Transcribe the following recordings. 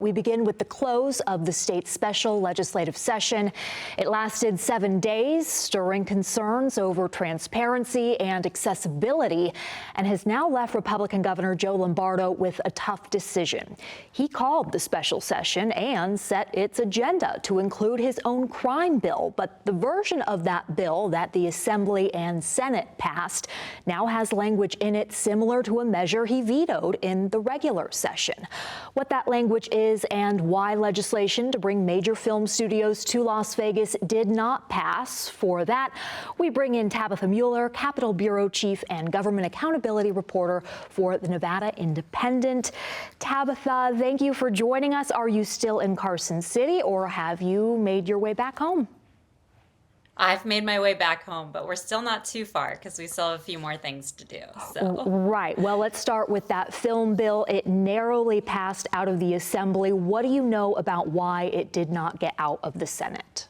We begin with the close of the state's special legislative session. It lasted 7 days, stirring concerns over transparency and accessibility, and has now left Republican Governor Joe Lombardo with a tough decision. He called the special session and set its agenda to include his own crime bill, but the version of that bill that the Assembly and Senate passed now has language in it similar to a measure he vetoed in the regular session. What that language is and why legislation to bring major film studios to Las Vegas did not pass. For that, we bring in Tabitha Mueller, Capitol Bureau Chief and Government Accountability Reporter for the Nevada Independent. Tabitha, thank you for joining us. Are you still in Carson City or have you made your way back home? I've made my way back home, but we're still not too far because we still have a few more things to do. Right. Well, let's start with that film bill. It narrowly passed out of the Assembly. What do you know about why it did not get out of the Senate?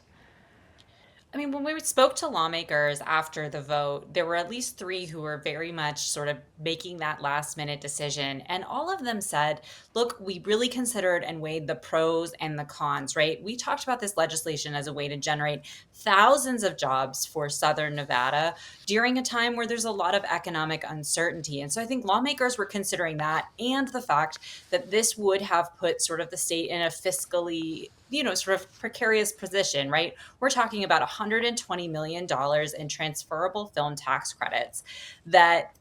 I mean, when we spoke to lawmakers after the vote, there were at least three who were very much sort of making that last minute decision. And all of them said, look, we really considered and weighed the pros and the cons, right? We talked about this legislation as a way to generate thousands of jobs for Southern Nevada during a time where there's a lot of economic uncertainty. And so I think lawmakers were considering that and the fact that this would have put sort of the state in a fiscally sort of precarious position, right? We're talking about $120 million in transferable film tax credits that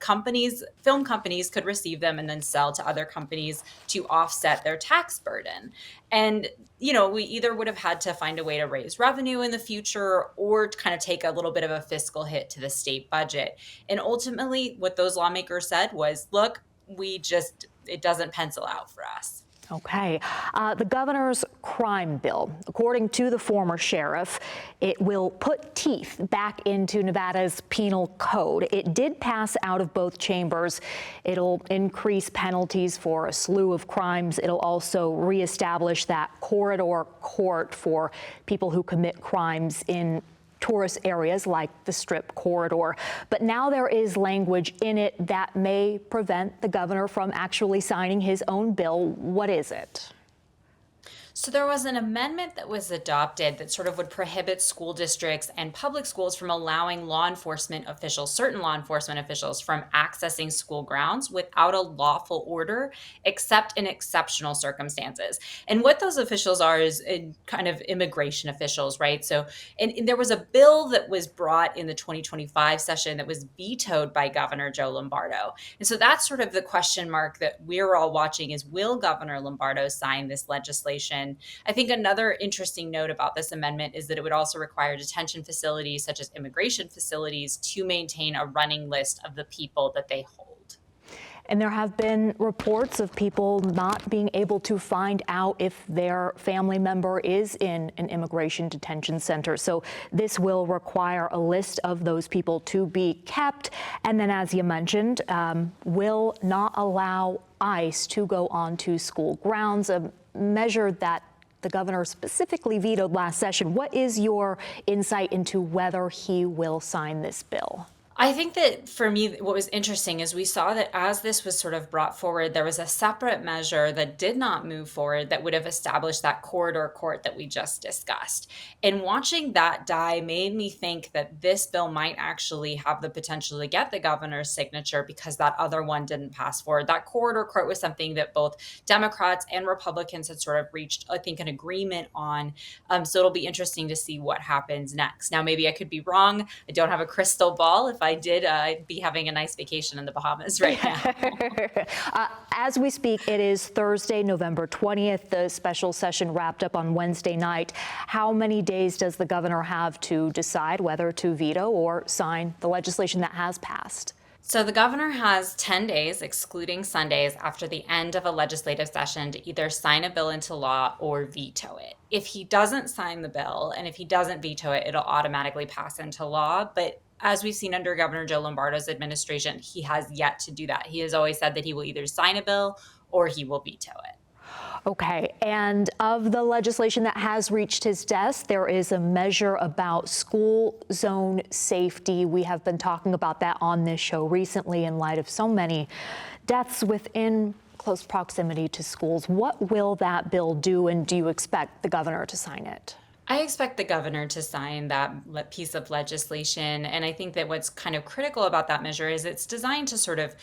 film companies could receive them and then sell to other companies to offset their tax burden. And, we either would have had to find a way to raise revenue in the future or to kind of take a little bit of a fiscal hit to the state budget. And ultimately, what those lawmakers said was, look, it doesn't pencil out for us. Okay. The governor's crime bill, according to the former sheriff, it will put teeth back into Nevada's penal code. It did pass out of both chambers. It'll increase penalties for a slew of crimes. It'll also reestablish that corridor court for people who commit crimes in tourist areas like the Strip corridor. But now there is language in it that may prevent the governor from actually signing his own bill. What is it? So there was an amendment that was adopted that sort of would prohibit school districts and public schools from allowing certain law enforcement officials from accessing school grounds without a lawful order, except in exceptional circumstances. And what those officials are is kind of immigration officials, right? So, and there was a bill that was brought in the 2025 session that was vetoed by Governor Joe Lombardo. And so that's sort of the question mark that we're all watching is, will Governor Lombardo sign this legislation? I think another interesting note about this amendment is that it would also require detention facilities such as immigration facilities to maintain a running list of the people that they hold. And there have been reports of people not being able to find out if their family member is in an immigration detention center. So this will require a list of those people to be kept. And then, as you mentioned, will not allow ICE to go onto school grounds, a measure that the governor specifically vetoed last session. What is your insight into whether he will sign this bill? I think that for me, what was interesting is we saw that as this was sort of brought forward, there was a separate measure that did not move forward that would have established that corridor court that we just discussed. And watching that die made me think that this bill might actually have the potential to get the governor's signature because that other one didn't pass forward. That corridor court was something that both Democrats and Republicans had sort of reached, I think, an agreement on. So it'll be interesting to see what happens next. Now, maybe I could be wrong. I don't have a crystal ball. If I did, I'd be having a nice vacation in the Bahamas right now. As we speak, it is Thursday, November 20th. The special session wrapped up on Wednesday night. How many days does the governor have to decide whether to veto or sign the legislation that has passed? So the governor has 10 days, excluding Sundays, after the end of a legislative session to either sign a bill into law or veto it. If he doesn't sign the bill and if he doesn't veto it, it'll automatically pass into law. But as we've seen under Governor Joe Lombardo's administration, he has yet to do that. He has always said that he will either sign a bill or he will veto it. Okay, and of the legislation that has reached his desk, there is a measure about school zone safety. We have been talking about that on this show recently in light of so many deaths within close proximity to schools. What will that bill do, and do you expect the governor to sign it? I expect the governor to sign that piece of legislation. And I think that what's kind of critical about that measure is it's designed to sort of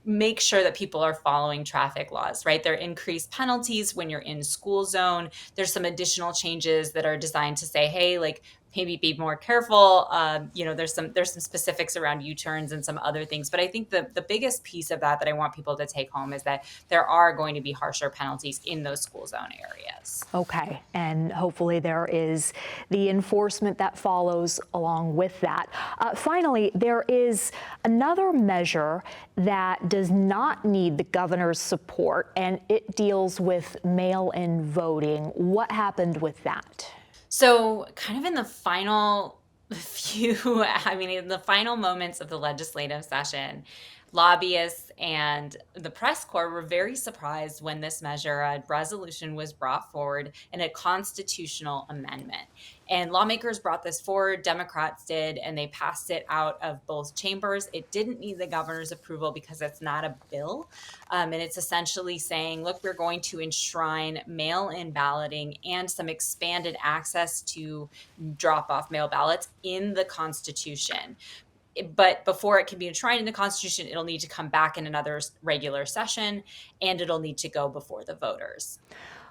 make sure that people are following traffic laws, right? There are increased penalties when you're in school zone. There's some additional changes that are designed to say, hey, like maybe be more careful. There's some specifics around U-turns and some other things. But I think the biggest piece of that I want people to take home is that there are going to be harsher penalties in those school zone areas. Okay, and hopefully there is the enforcement that follows along with that. Finally, there is another measure that does not need the governor's support, and it deals with mail-in voting. What happened with that? So, kind of in the final in the final moments of the legislative session, lobbyists and the press corps were very surprised when this measure, a resolution, was brought forward in a constitutional amendment. And lawmakers brought this forward, Democrats did, and they passed it out of both chambers. It didn't need the governor's approval because it's not a bill. And it's essentially saying, look, we're going to enshrine mail-in balloting and some expanded access to drop-off mail ballots in the Constitution. But before it can be enshrined in the Constitution, it'll need to come back in another regular session, and it'll need to go before the voters.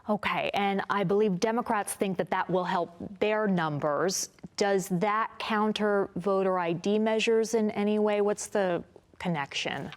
Okay, and I believe Democrats think that that will help their numbers. Does that counter voter ID measures in any way? What's the connection?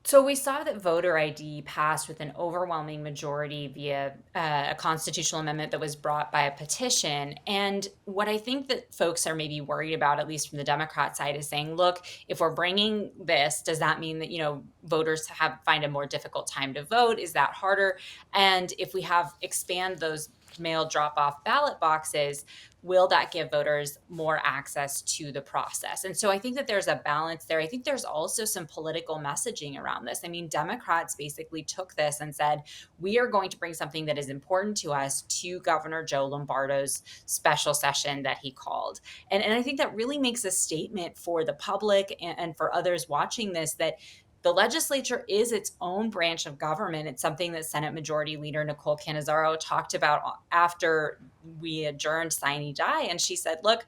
So we saw that voter ID passed with an overwhelming majority via a constitutional amendment that was brought by a petition. And what I think that folks are maybe worried about, at least from the Democrat side, is saying, look, if we're bringing this, does that mean that, voters find a more difficult time to vote? Is that harder? And if we expand those mail drop-off ballot boxes, will that give voters more access to the process? And so I think that there's a balance there. I think there's also some political messaging around this. I mean, Democrats basically took this and said, we are going to bring something that is important to us to Governor Joe Lombardo's special session that he called. And I think that really makes a statement for the public and for others watching this, that the legislature is its own branch of government. It's something that Senate Majority Leader Nicole Cannizzaro talked about after we adjourned sine die. And she said, look,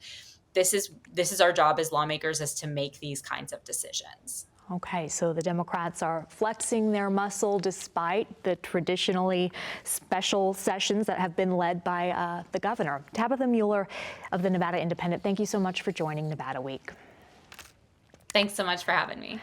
this is our job as lawmakers, is to make these kinds of decisions. Okay, so the Democrats are flexing their muscle despite the traditionally special sessions that have been led by the governor. Tabitha Mueller of the Nevada Independent, thank you so much for joining Nevada Week. Thanks so much for having me.